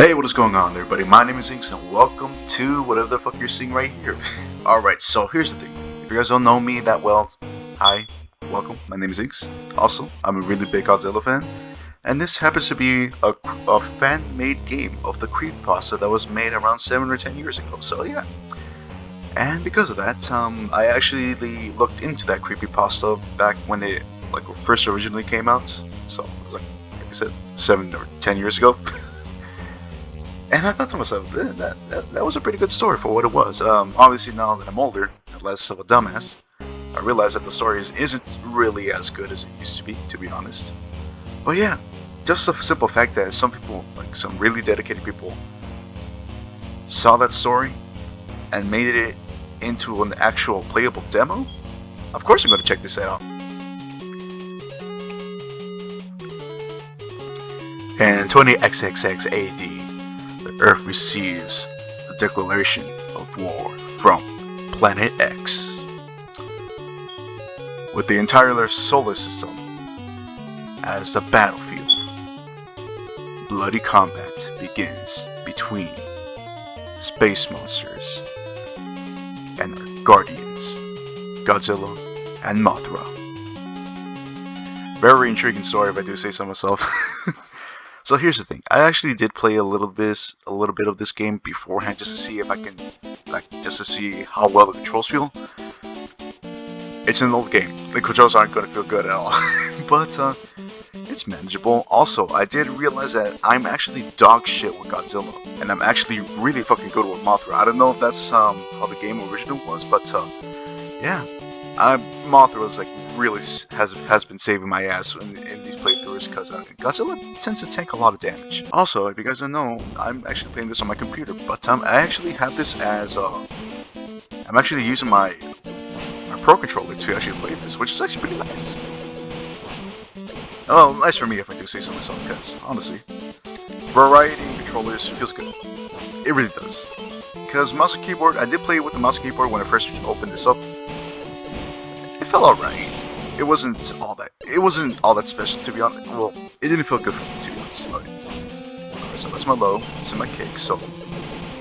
Hey, what is going on everybody? My name is Inks and welcome to whatever the fuck you're seeing right here. Alright, so here's the thing. If you guys don't know me that well, hi, welcome, my name is Inks. Also, I'm a really big Godzilla fan. And this happens to be a fan-made game of the creepypasta that was made around 7 or 10 years ago, so yeah. And because of that, I actually looked into that creepypasta back when it first originally came out. So it was like I said, 7 or 10 years ago. And I thought to myself, that was a pretty good story for what it was. Obviously, now that I'm older and less of a dumbass, I realize that the story isn't really as good as it used to be honest. But yeah, just the simple fact that some people, like some really dedicated people, saw that story and made it into an actual playable demo. Of course, I'm going to check this out. And 20XXX AD. Earth receives the declaration of war from Planet X, with the entire solar system as the battlefield. Bloody combat begins between space monsters and our guardians, Godzilla and Mothra. Very intriguing story, if I do say so myself. So here's the thing. I actually did play a little bit of this game beforehand, just to see if I can, just to see how well the controls feel. It's an old game. The controls aren't going to feel good at all, but it's manageable. Also, I did realize that I'm actually dog shit with Godzilla, and I'm actually really fucking good with Mothra. I don't know if that's how the game originally was, but yeah, Mothra is really has been saving my ass in these playthroughs because Godzilla tends to tank a lot of damage. Also, if you guys don't know, I'm actually playing this on my computer, but I actually have this as I'm actually using my Pro controller to actually play this, which is actually pretty nice. Oh, nice for me if I do say so myself, because honestly, variety in controllers feels good. It really does. Because mouse and keyboard, I did play with the mouse and keyboard when I first opened this up. It felt alright. It wasn't all that special, to be honest. Well, it didn't feel good for me, to be honest. Alright, so that's my low. This is my kick. So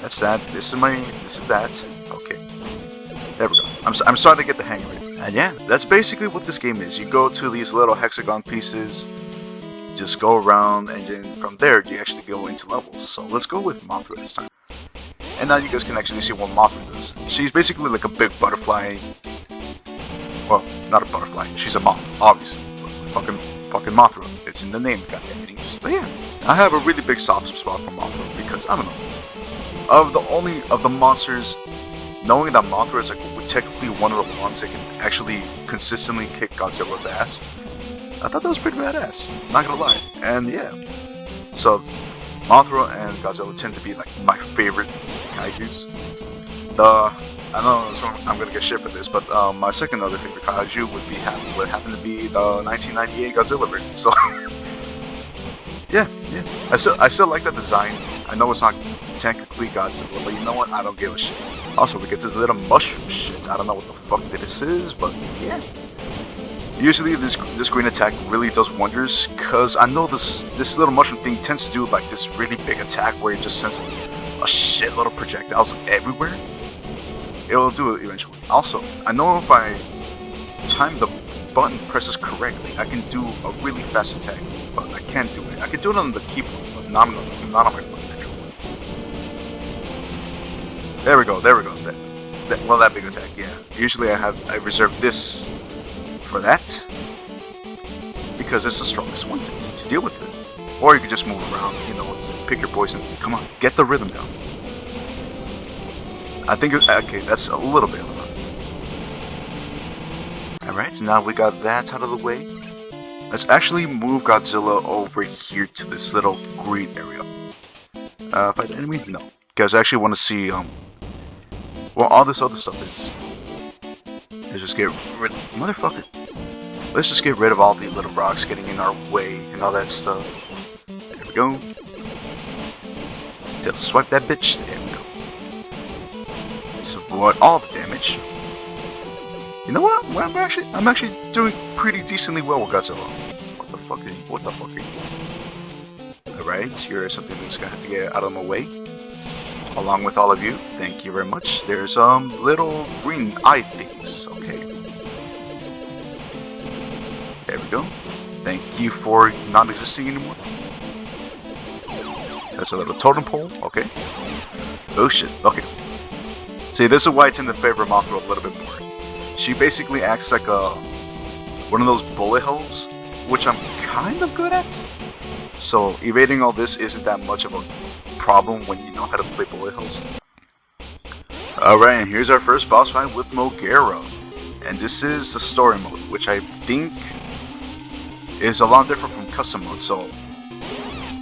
that's that. This is that. Okay. There we go. I'm starting to get the hang of it. And yeah, that's basically what this game is. You go to these little hexagon pieces, just go around, and then from there you actually go into levels. So let's go with Mothra this time. And now you guys can actually see what Mothra does. She's basically like a big butterfly. Well, not a butterfly. She's a moth, obviously. Fucking Mothra. It's in the name, goddammit. But yeah, I have a really big soft spot for Mothra because I don't know. Of the monsters, knowing that Mothra is technically one of the ones that can actually consistently kick Godzilla's ass, I thought that was pretty badass. Not gonna lie. And yeah, so Mothra and Godzilla tend to be my favorite kaijus. I know I'm gonna get shit for this, but my second other favorite kaiju would happen to be the 1998 Godzilla version. So yeah, I still like that design. I know it's not technically Godzilla, but you know what? I don't give a shit. Also, we get this little mushroom shit. I don't know what the fuck this is, but yeah. Usually this green attack really does wonders, cause I know this little mushroom thing tends to do this really big attack where it just sends a shitload of projectiles everywhere. It'll do it eventually. Also, I know if I time the button presses correctly, I can do a really fast attack, but I can't do it. I can do it on the keyboard, but not on my button controller. There we go. That big attack, yeah. Usually I reserve this for that, because it's the strongest one to deal with it. Or you could just move around, pick your poison. Come on, get the rhythm down. I think, okay, that's a little bit of it. Alright, so now we got that out of the way. Let's actually move Godzilla over here to this little green area. Fight the enemy? No. Because I actually want to see, well, all this other stuff is. Let's just get rid of, motherfucker. Let's just get rid of all the little rocks getting in our way and all that stuff. There we go. Just swipe that bitch. There we go. Let's avoid all the damage. You know what? Well, I'm actually doing pretty decently well with Godzilla. What the fuck are you? Alright, you're something that's gonna have to get out of my way. Along with all of you, thank you very much. There's little green eye things. Okay. There we go. Thank you for not existing anymore. That's a little totem pole. Okay. Oh shit. Okay. See, this is why I tend to favor Mothra a little bit more. She basically acts like one of those bullet holes, which I'm kind of good at. So evading all this isn't that much of a problem when you know how to play bullet holes. Alright, and here's our first boss fight with Mogera. And this is the story mode, which I think is a lot different from custom mode. So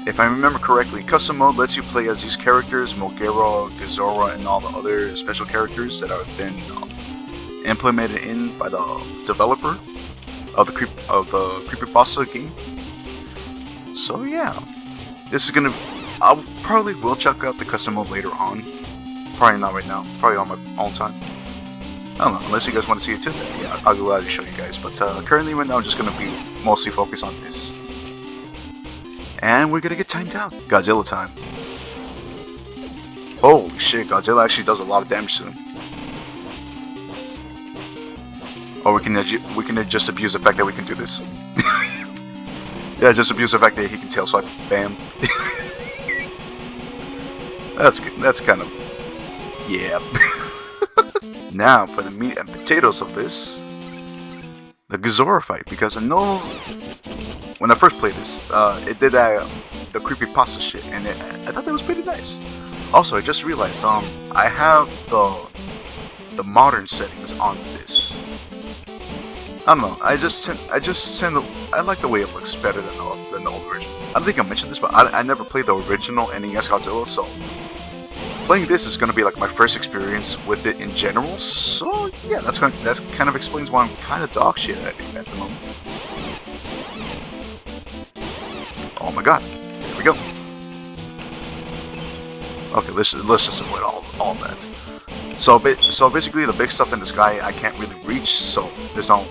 if I remember correctly, custom mode lets you play as these characters, Mogera, Godzilla, and all the other special characters that have been implemented in by the developer of the creepypasta game. So yeah, this is gonna. I probably will check out the custom mode later on. Probably not right now. Probably on my own time. I don't know. Unless you guys want to see it too, then yeah, I'll be glad to show you guys. But currently, right now, I'm just gonna be mostly focused on this. And we're gonna get timed out. Godzilla time. Holy shit! Godzilla actually does a lot of damage to him. Or we can just abuse the fact that we can do this. Yeah, just abuse the fact that he can tail swipe. Bam. That's kind of, yeah. Now for the meat and potatoes of this, the Godzilla fight, because I know when I first played this, it did the creepypasta shit, and I thought that was pretty nice. Also, I just realized I have the modern settings on this. I don't know. I like the way it looks better than the old version. I don't think I mentioned this, but I never played the original NES Godzilla, so playing this is gonna be like my first experience with it in general. So yeah, that kind of explains why I'm kind of dog shit at it at the moment. Oh my god! Here we go. Okay, let's just avoid all that. So basically, the big stuff in the sky I can't really reach, so there's no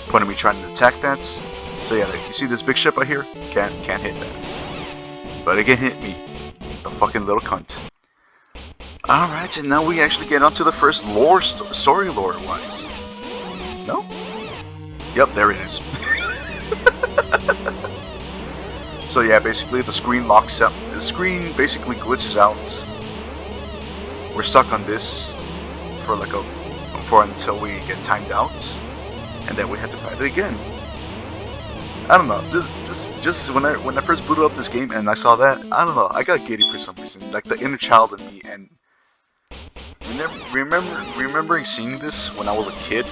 point in me trying to attack that. So yeah, like, you see this big ship right here? Can't hit that. But it can hit me, the fucking little cunt. Alright, and now we actually get onto the first story lore-wise. No? Yep, there it is. So yeah, basically the screen locks up. The screen basically glitches out. We're stuck on this for until we get timed out, and then we have to fight it again. I don't know. Just when I first booted up this game and I saw that, I don't know. I got giddy for some reason. Like the inner child in me, and remembering seeing this when I was a kid.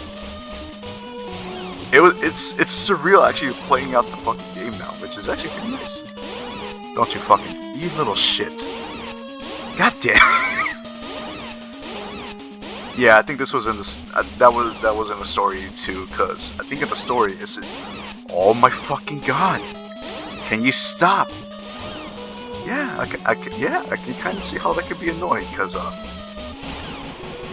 It's surreal actually playing out the fucking game now, which is actually pretty nice. Don't you fucking, you little shit. God damn. Yeah, I think this was in this. That was in the story too, cause I think in the story it says, "Oh my fucking god, can you stop?" Yeah, I can kind of see how that could be annoying, cause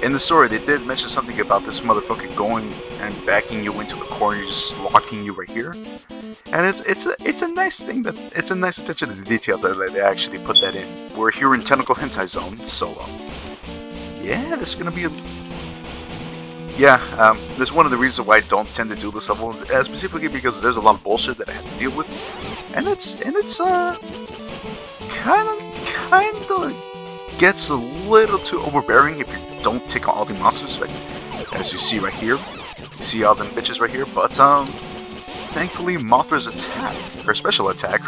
in the story they did mention something about this motherfucker going and backing you into the corner, just locking you right here, and it's a nice thing that it's a nice attention to the detail that they actually put that in. We're here in Tentacle Hentai Zone, so yeah, this is gonna be there's one of the reasons why I don't tend to do this level, specifically because there's a lot of bullshit that I have to deal with, and it's kind of gets a little too overbearing if you don't take on all the monsters, like as you see right here. You see all them bitches right here, but thankfully Mothra's attack, her special attack,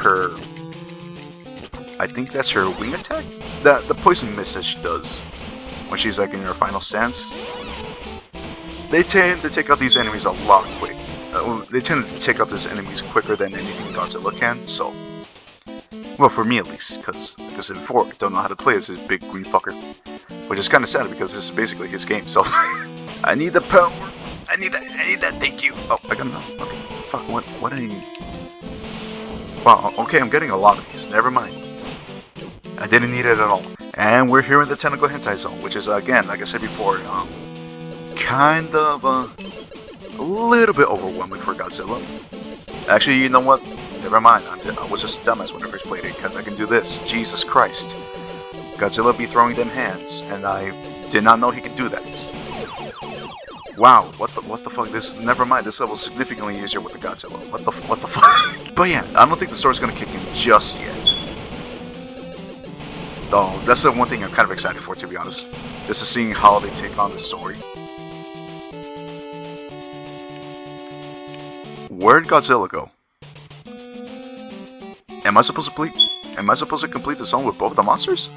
I think that's her wing attack, the poison mist that she does when she's like in her final stance. They tend to take out these enemies a lot quick. They tend to take out these enemies quicker than anything Godzilla can, so... Well, for me at least, because like I said before, I don't know how to play as this big green fucker. Which is kind of sad because this is basically his game, so... I need the power! I need that, thank you! Oh, I got enough. Okay, fuck, what I need? Wow, okay, I'm getting a lot of these, never mind. I didn't need it at all. And we're here in the Tentacle Hentai Zone, which is, again, like I said before, kind of a little bit overwhelming for Godzilla. Actually, you know what? never mind. I was just a dumbass when I first played it, because I can do this. Jesus Christ. Godzilla be throwing them hands, and I did not know he could do that. Wow, what the fuck? Never mind. This level's significantly easier with the Godzilla. What the fuck? But yeah, I don't think the story's gonna kick in just yet. Though that's the one thing I'm kind of excited for, to be honest. This is seeing how they take on the story. Where'd Godzilla go? Am I supposed to complete the zone with both the monsters?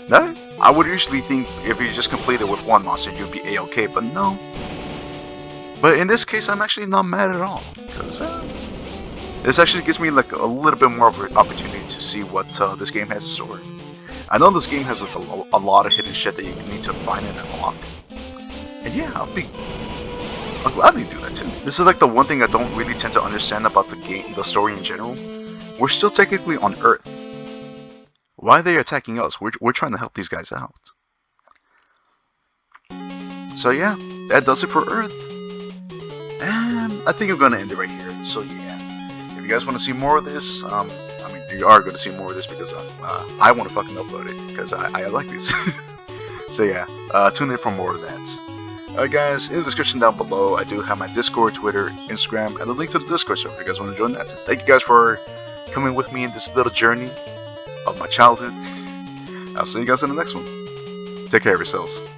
No? I would usually think if you just complete it with one monster, you'd be a-okay, but no. But in this case, I'm actually not mad at all, because this actually gives me like a little bit more of an opportunity to see what this game has in store. I know this game has like a lot of hidden shit that you need to find and unlock. And yeah, I'll gladly do that too. This is like the one thing I don't really tend to understand about the story in general. We're still technically on Earth. Why are they attacking us? We're trying to help these guys out. So yeah, that does it for Earth. And I think I'm gonna end it right here. So yeah, if you guys want to see more of this, I mean, you are going to see more of this because I want to fucking upload it because I like this. So yeah, tune in for more of that. Alright guys, in the description down below, I do have my Discord, Twitter, Instagram, and a link to the Discord server if you guys want to join that. Thank you guys for coming with me in this little journey of my childhood. I'll see you guys in the next one. Take care of yourselves.